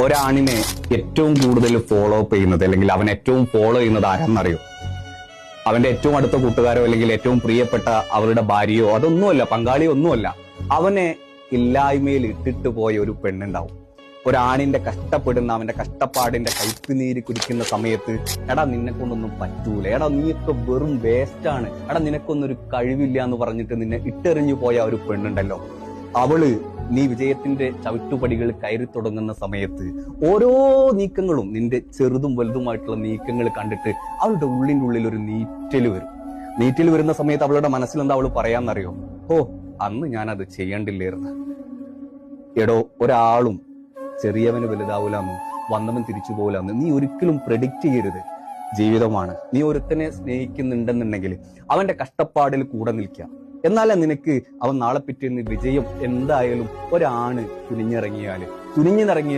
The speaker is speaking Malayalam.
ഒരാണിനെ ഏറ്റവും കൂടുതൽ ഫോളോ അപ്പ് ചെയ്യുന്നത് അല്ലെങ്കിൽ അവൻ ഏറ്റവും ഫോളോ ചെയ്യുന്നത് ആരെന്നറിയോ? അവന്റെ ഏറ്റവും അടുത്ത കൂട്ടുകാരോ അല്ലെങ്കിൽ ഏറ്റവും പ്രിയപ്പെട്ട അവരുടെ ഭാര്യയോ അതൊന്നുമല്ല, പങ്കാളിയോ ഒന്നുമല്ല. അവനെ ഇല്ലായ്മയിൽ ഇട്ടിട്ട് പോയ ഒരു പെണ്ണുണ്ടാവും. ഒരാണിന്റെ കഷ്ടപ്പെടുന്ന അവന്റെ കഷ്ടപ്പാടിന്റെ കയ്പുനീര് കുടിക്കുന്ന സമയത്ത്, എടാ നിന്നെക്കൊണ്ടൊന്നും പറ്റൂല, എടാ നീയൊക്കെ വെറും വേസ്റ്റാണ്, എടാ നിനക്കൊന്നൊരു കഴിവില്ല എന്ന് പറഞ്ഞിട്ട് നിന്നെ ഇട്ടെറിഞ്ഞു പോയ ഒരു പെണ്ണുണ്ടല്ലോ, അവള് നീ വിജയത്തിന്റെ ചവിട്ടുപടികൾ കയറി തുടങ്ങുന്ന സമയത്ത് ഓരോ നീക്കങ്ങളും, നിന്റെ ചെറുതും വലുതുമായിട്ടുള്ള നീക്കങ്ങൾ കണ്ടിട്ട് അവളുടെ ഉള്ളിൻ്റെ ഉള്ളിൽ ഒരു നീറ്റല് വരും. നീറ്റല് വരുന്ന സമയത്ത് അവളുടെ മനസ്സിലെന്താ അവള് പറയാന്നറിയോ? ഓ, അന്ന് ഞാനത് ചെയ്യണ്ടില്ലായിരുന്നു. എടോ, ഒരാളും ചെറിയവന് വലുതാവൂലെന്നും വന്നവൻ തിരിച്ചു പോകില്ലെന്ന് നീ ഒരിക്കലും പ്രെഡിക്റ്റ് ചെയ്യരുത്. ജീവിതമാണ്. നീ ഒരുത്തനെ സ്നേഹിക്കുന്നുണ്ടെന്നുണ്ടെങ്കിൽ അവന്റെ കഷ്ടപ്പാടിൽ കൂടെ നിൽക്കുക. എന്നാലേ നിനക്ക് അവൻ നാളെ പിറ്റേന്ന് വിജയം എന്തായാലും. ഒരാണ് തുനിഞ്ഞിറങ്ങിയാല്